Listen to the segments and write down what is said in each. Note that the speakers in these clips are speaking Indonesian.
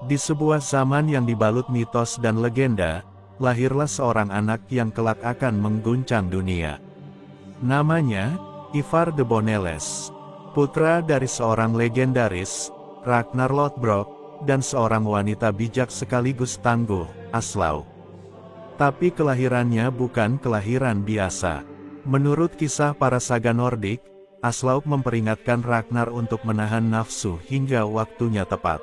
Di sebuah zaman yang dibalut mitos dan legenda, lahirlah seorang anak yang kelak akan mengguncang dunia. Namanya, Ivar de Bonelles. Putra dari seorang legendaris, Ragnar Lodbrok, dan seorang wanita bijak sekaligus tangguh, Aslaug. Tapi kelahirannya bukan kelahiran biasa. Menurut kisah para saga Nordik, Aslaug memperingatkan Ragnar untuk menahan nafsu hingga waktunya tepat.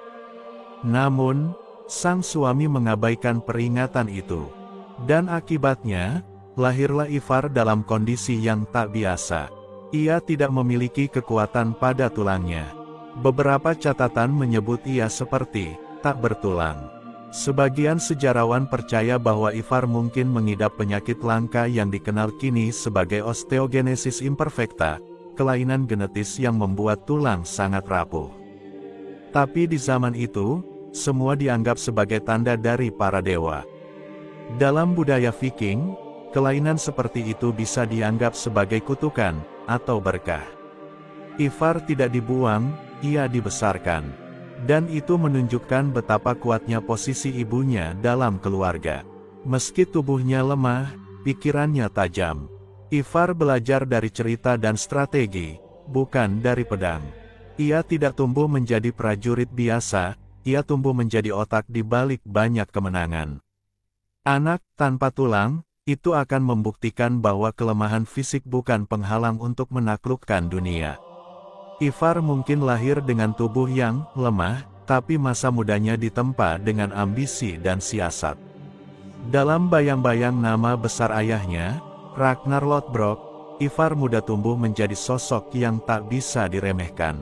Namun, sang suami mengabaikan peringatan itu. Dan akibatnya, lahirlah Ivar dalam kondisi yang tak biasa. Ia tidak memiliki kekuatan pada tulangnya. Beberapa catatan menyebut ia seperti tak bertulang. Sebagian sejarawan percaya bahwa Ivar mungkin mengidap penyakit langka yang dikenal kini sebagai osteogenesis imperfecta, kelainan genetis yang membuat tulang sangat rapuh. Tapi di zaman itu, semua dianggap sebagai tanda dari para dewa. Dalam budaya Viking, kelainan seperti itu bisa dianggap sebagai kutukan atau berkah. Ivar tidak dibuang, ia dibesarkan. Dan itu menunjukkan betapa kuatnya posisi ibunya dalam keluarga. Meski tubuhnya lemah, pikirannya tajam. Ivar belajar dari cerita dan strategi, bukan dari pedang. Ia tidak tumbuh menjadi prajurit biasa, ia tumbuh menjadi otak di balik banyak kemenangan. Anak tanpa tulang, itu akan membuktikan bahwa kelemahan fisik bukan penghalang untuk menaklukkan dunia. Ivar mungkin lahir dengan tubuh yang lemah, tapi masa mudanya ditempa dengan ambisi dan siasat. Dalam bayang-bayang nama besar ayahnya, Ragnar Lodbrok, Ivar muda tumbuh menjadi sosok yang tak bisa diremehkan.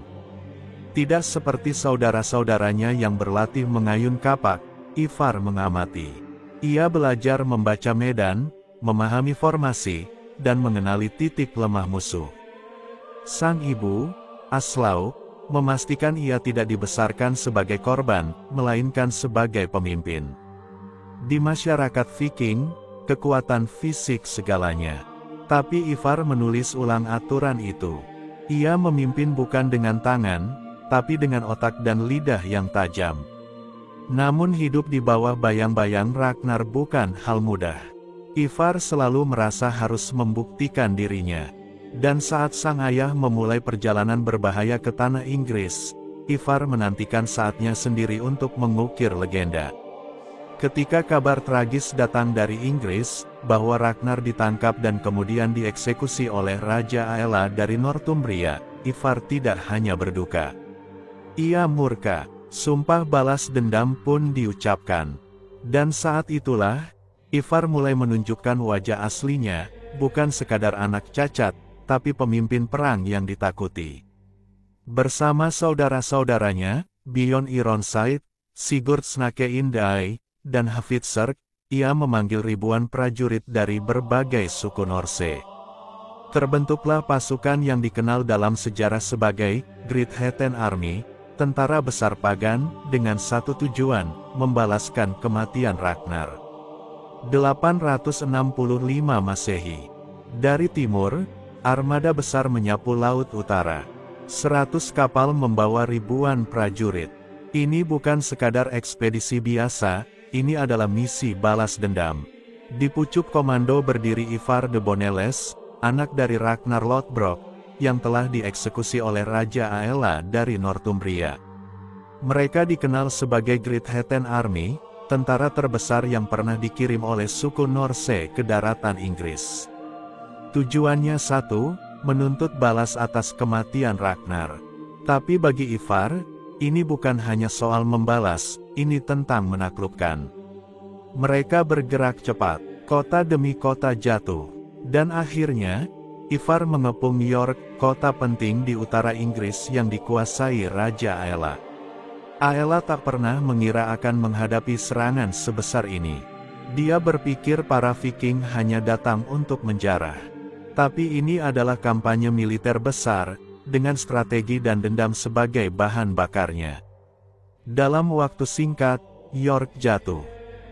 Tidak seperti saudara-saudaranya yang berlatih mengayun kapak, Ivar mengamati. Ia belajar membaca medan, memahami formasi, dan mengenali titik lemah musuh. Sang ibu, Aslaug, memastikan ia tidak dibesarkan sebagai korban, melainkan sebagai pemimpin. Di masyarakat Viking, kekuatan fisik segalanya. Tapi Ivar menulis ulang aturan itu. Ia memimpin bukan dengan tangan, tapi dengan otak dan lidah yang tajam. Namun hidup di bawah bayang-bayang Ragnar bukan hal mudah. Ivar selalu merasa harus membuktikan dirinya. Dan saat sang ayah memulai perjalanan berbahaya ke tanah Inggris, Ivar menantikan saatnya sendiri untuk mengukir legenda. Ketika kabar tragis datang dari Inggris, bahwa Ragnar ditangkap dan kemudian dieksekusi oleh Raja Aella dari Northumbria, Ivar tidak hanya berduka. Ia murka, sumpah balas dendam pun diucapkan. Dan saat itulah, Ivar mulai menunjukkan wajah aslinya, bukan sekadar anak cacat, tapi pemimpin perang yang ditakuti. Bersama saudara-saudaranya, Bjorn Ironside, Sigurd Snake Indai, dan Hafitsark, ia memanggil ribuan prajurit dari berbagai suku Norse. Terbentuklah pasukan yang dikenal dalam sejarah sebagai Great Heathen Army, tentara besar pagan, dengan satu tujuan, membalaskan kematian Ragnar. 865 Masehi. Dari timur, armada besar menyapu Laut Utara. 100 kapal membawa ribuan prajurit. Ini bukan sekadar ekspedisi biasa, ini adalah misi balas dendam. Di pucuk komando berdiri Ivar de Bonelles, anak dari Ragnar Lodbrok, yang telah dieksekusi oleh Raja Aella dari Northumbria. Mereka dikenal sebagai Great Heathen Army, tentara terbesar yang pernah dikirim oleh suku Norse ke daratan Inggris. Tujuannya satu, menuntut balas atas kematian Ragnar. Tapi bagi Ivar, ini bukan hanya soal membalas, ini tentang menaklukkan. Mereka bergerak cepat, kota demi kota jatuh, dan akhirnya, Ivar mengepung York, kota penting di utara Inggris yang dikuasai Raja Aella. Aella tak pernah mengira akan menghadapi serangan sebesar ini. Dia berpikir para Viking hanya datang untuk menjarah. Tapi ini adalah kampanye militer besar, dengan strategi dan dendam sebagai bahan bakarnya. Dalam waktu singkat, York jatuh.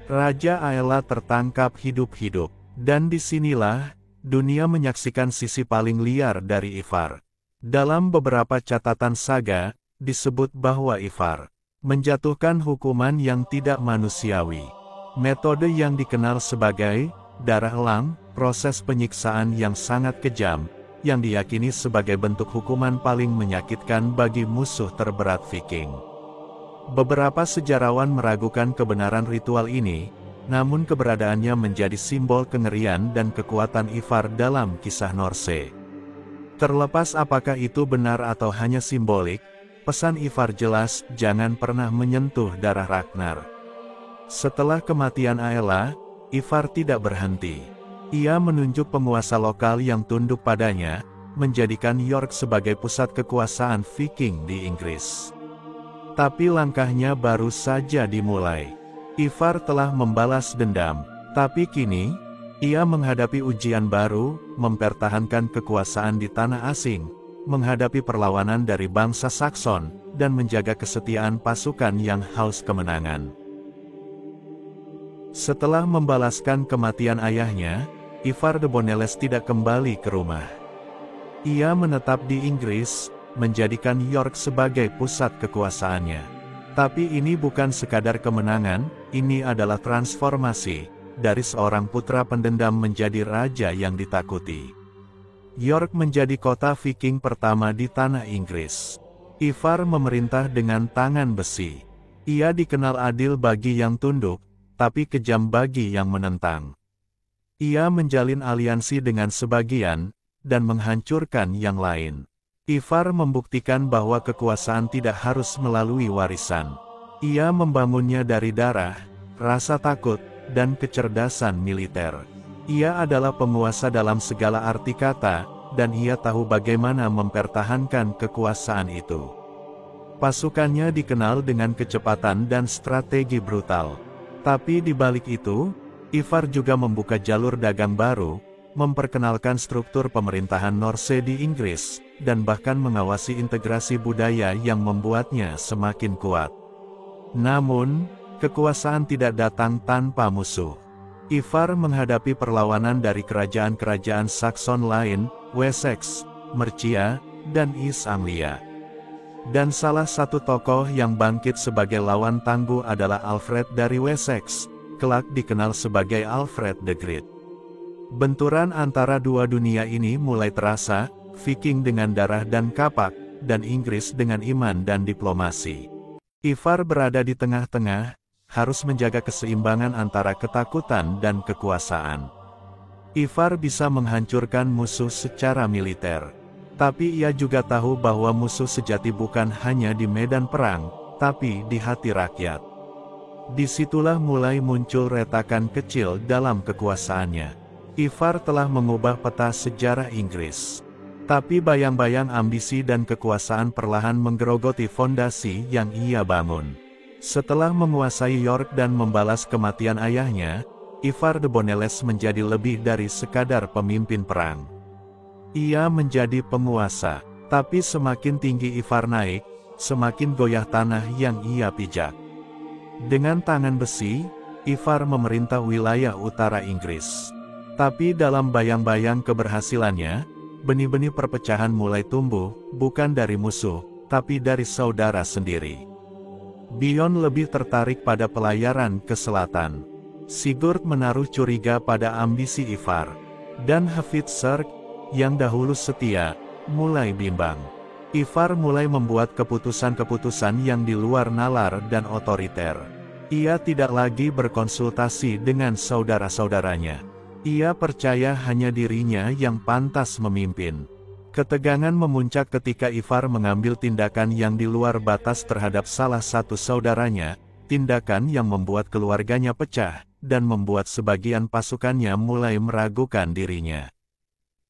Raja Aella tertangkap hidup-hidup. Dan disinilah, dunia menyaksikan sisi paling liar dari Ivar. Dalam beberapa catatan saga, disebut bahwa Ivar menjatuhkan hukuman yang tidak manusiawi. Metode yang dikenal sebagai darah elang, proses penyiksaan yang sangat kejam, yang diyakini sebagai bentuk hukuman paling menyakitkan bagi musuh terberat Viking. Beberapa sejarawan meragukan kebenaran ritual ini, namun keberadaannya menjadi simbol kengerian dan kekuatan Ivar dalam kisah Norse. Terlepas apakah itu benar atau hanya simbolik, pesan Ivar jelas, jangan pernah menyentuh darah Ragnar. Setelah kematian Aella, Ivar tidak berhenti. Ia menunjuk penguasa lokal yang tunduk padanya, menjadikan York sebagai pusat kekuasaan Viking di Inggris. Tapi langkahnya baru saja dimulai. Ivar telah membalas dendam, tapi kini, ia menghadapi ujian baru, mempertahankan kekuasaan di tanah asing, menghadapi perlawanan dari bangsa Saxon, dan menjaga kesetiaan pasukan yang haus kemenangan. Setelah membalaskan kematian ayahnya, Ivar de Bonelles tidak kembali ke rumah. Ia menetap di Inggris, menjadikan York sebagai pusat kekuasaannya. Tapi ini bukan sekadar kemenangan, ini adalah transformasi, dari seorang putra pendendam menjadi raja yang ditakuti. York menjadi kota Viking pertama di tanah Inggris. Ivar memerintah dengan tangan besi. Ia dikenal adil bagi yang tunduk, tapi kejam bagi yang menentang. Ia menjalin aliansi dengan sebagian, dan menghancurkan yang lain. Ivar membuktikan bahwa kekuasaan tidak harus melalui warisan. Ia membangunnya dari darah, rasa takut, dan kecerdasan militer. Ia adalah penguasa dalam segala arti kata, dan ia tahu bagaimana mempertahankan kekuasaan itu. Pasukannya dikenal dengan kecepatan dan strategi brutal. Tapi di balik itu, Ivar juga membuka jalur dagang baru, memperkenalkan struktur pemerintahan Norse di Inggris, dan bahkan mengawasi integrasi budaya yang membuatnya semakin kuat. Namun, kekuasaan tidak datang tanpa musuh. Ivar menghadapi perlawanan dari kerajaan-kerajaan Saxon lain, Wessex, Mercia, dan East Anglia. Dan salah satu tokoh yang bangkit sebagai lawan tangguh adalah Alfred dari Wessex, kelak dikenal sebagai Alfred the Great. Benturan antara dua dunia ini mulai terasa, Viking dengan darah dan kapak, dan Inggris dengan iman dan diplomasi. Ivar berada di tengah-tengah, harus menjaga keseimbangan antara ketakutan dan kekuasaan. Ivar bisa menghancurkan musuh secara militer. Tapi ia juga tahu bahwa musuh sejati bukan hanya di medan perang, tapi di hati rakyat. Disitulah mulai muncul retakan kecil dalam kekuasaannya. Ivar telah mengubah peta sejarah Inggris. Tapi bayang-bayang ambisi dan kekuasaan perlahan menggerogoti fondasi yang ia bangun. Setelah menguasai York dan membalas kematian ayahnya, Ivar de Bonelles menjadi lebih dari sekadar pemimpin perang. Ia menjadi penguasa, tapi semakin tinggi Ivar naik, semakin goyah tanah yang ia pijak. Dengan tangan besi, Ivar memerintah wilayah utara Inggris. Tapi dalam bayang-bayang keberhasilannya, benih-benih perpecahan mulai tumbuh, bukan dari musuh, tapi dari saudara sendiri. Bjorn lebih tertarik pada pelayaran ke selatan. Sigurd menaruh curiga pada ambisi Ivar. Dan Hvitserk, yang dahulu setia, mulai bimbang. Ivar mulai membuat keputusan-keputusan yang di luar nalar dan otoriter. Ia tidak lagi berkonsultasi dengan saudara-saudaranya. Ia percaya hanya dirinya yang pantas memimpin. Ketegangan memuncak ketika Ivar mengambil tindakan yang di luar batas terhadap salah satu saudaranya, tindakan yang membuat keluarganya pecah, dan membuat sebagian pasukannya mulai meragukan dirinya.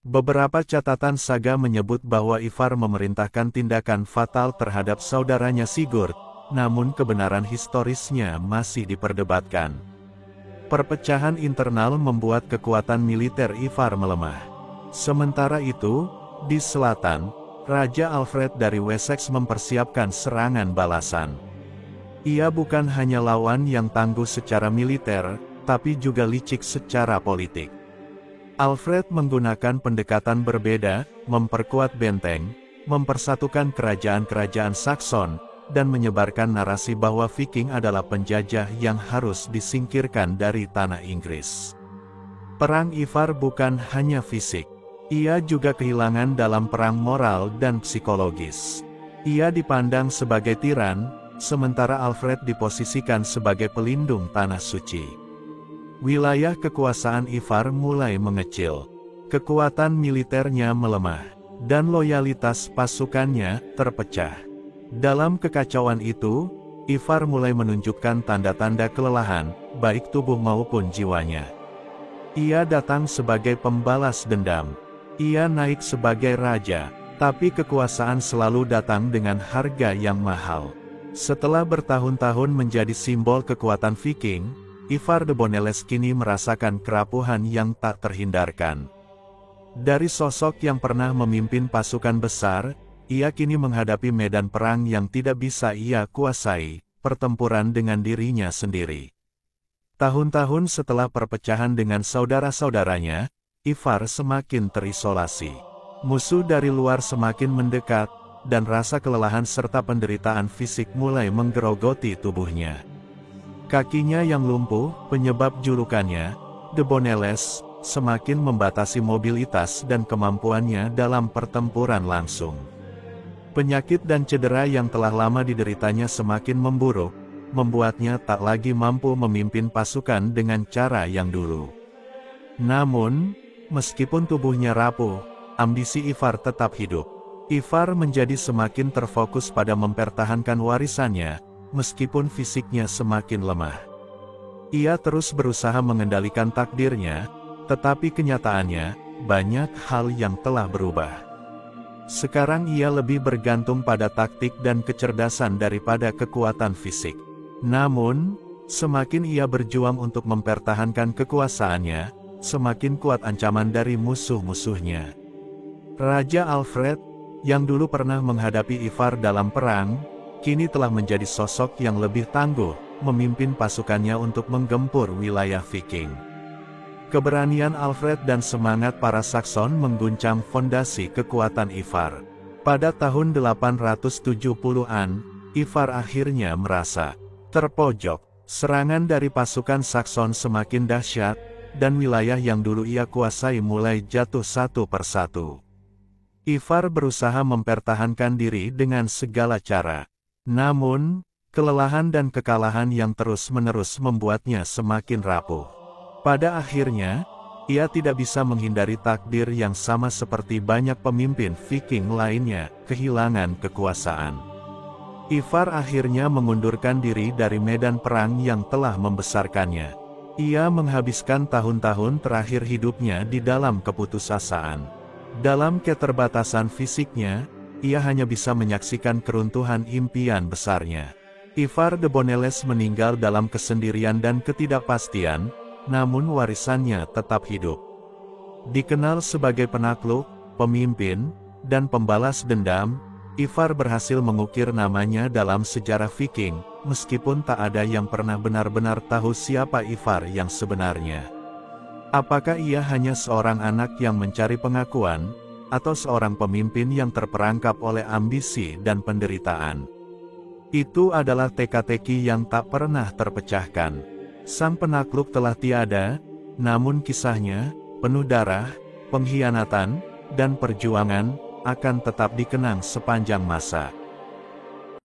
Beberapa catatan saga menyebut bahwa Ivar memerintahkan tindakan fatal terhadap saudaranya Sigurd, namun kebenaran historisnya masih diperdebatkan. Perpecahan internal membuat kekuatan militer Ivar melemah. Sementara itu, di selatan, Raja Alfred dari Wessex mempersiapkan serangan balasan. Ia bukan hanya lawan yang tangguh secara militer, tapi juga licik secara politik. Alfred menggunakan pendekatan berbeda, memperkuat benteng, mempersatukan kerajaan-kerajaan Saxon, dan menyebarkan narasi bahwa Viking adalah penjajah yang harus disingkirkan dari tanah Inggris. Perang Ivar bukan hanya fisik. Ia juga kehilangan dalam perang moral dan psikologis. Ia dipandang sebagai tiran, sementara Alfred diposisikan sebagai pelindung tanah suci. Wilayah kekuasaan Ivar mulai mengecil. Kekuatan militernya melemah, dan loyalitas pasukannya terpecah. Dalam kekacauan itu, Ivar mulai menunjukkan tanda-tanda kelelahan, baik tubuh maupun jiwanya. Ia datang sebagai pembalas dendam. Ia naik sebagai raja, tapi kekuasaan selalu datang dengan harga yang mahal. Setelah bertahun-tahun menjadi simbol kekuatan Viking, Ivar de Bonelles kini merasakan kerapuhan yang tak terhindarkan. Dari sosok yang pernah memimpin pasukan besar, ia kini menghadapi medan perang yang tidak bisa ia kuasai, pertempuran dengan dirinya sendiri. Tahun-tahun setelah perpecahan dengan saudara-saudaranya, Ivar semakin terisolasi. Musuh dari luar semakin mendekat, dan rasa kelelahan serta penderitaan fisik mulai menggerogoti tubuhnya. Kakinya yang lumpuh, penyebab julukannya, de Bonelles, semakin membatasi mobilitas dan kemampuannya dalam pertempuran langsung. Penyakit dan cedera yang telah lama dideritanya semakin memburuk, membuatnya tak lagi mampu memimpin pasukan dengan cara yang dulu. Namun, meskipun tubuhnya rapuh, ambisi Ivar tetap hidup. Ivar menjadi semakin terfokus pada mempertahankan warisannya, meskipun fisiknya semakin lemah. Ia terus berusaha mengendalikan takdirnya, tetapi kenyataannya, banyak hal yang telah berubah. Sekarang ia lebih bergantung pada taktik dan kecerdasan daripada kekuatan fisik. Namun, semakin ia berjuang untuk mempertahankan kekuasaannya, semakin kuat ancaman dari musuh-musuhnya. Raja Alfred, yang dulu pernah menghadapi Ivar dalam perang, kini telah menjadi sosok yang lebih tangguh, memimpin pasukannya untuk menggempur wilayah Viking. Keberanian Alfred dan semangat para Saxon mengguncang fondasi kekuatan Ivar. Pada tahun 870-an, Ivar akhirnya merasa terpojok. Serangan dari pasukan Saxon semakin dahsyat, dan wilayah yang dulu ia kuasai mulai jatuh satu persatu. Ivar berusaha mempertahankan diri dengan segala cara. Namun, kelelahan dan kekalahan yang terus-menerus membuatnya semakin rapuh. Pada akhirnya, ia tidak bisa menghindari takdir yang sama seperti banyak pemimpin Viking lainnya, kehilangan kekuasaan. Ivar akhirnya mengundurkan diri dari medan perang yang telah membesarkannya. Ia menghabiskan tahun-tahun terakhir hidupnya di dalam keputusasaan. Dalam keterbatasan fisiknya, ia hanya bisa menyaksikan keruntuhan impian besarnya. Ivar de Bonelles meninggal dalam kesendirian dan ketidakpastian, namun warisannya tetap hidup. Dikenal sebagai penakluk, pemimpin, dan pembalas dendam, Ivar berhasil mengukir namanya dalam sejarah Viking, meskipun tak ada yang pernah benar-benar tahu siapa Ivar yang sebenarnya. Apakah ia hanya seorang anak yang mencari pengakuan, atau seorang pemimpin yang terperangkap oleh ambisi dan penderitaan? Itu adalah teka-teki yang tak pernah terpecahkan. Sang penakluk telah tiada, namun kisahnya, penuh darah, pengkhianatan, dan perjuangan, akan tetap dikenang sepanjang masa.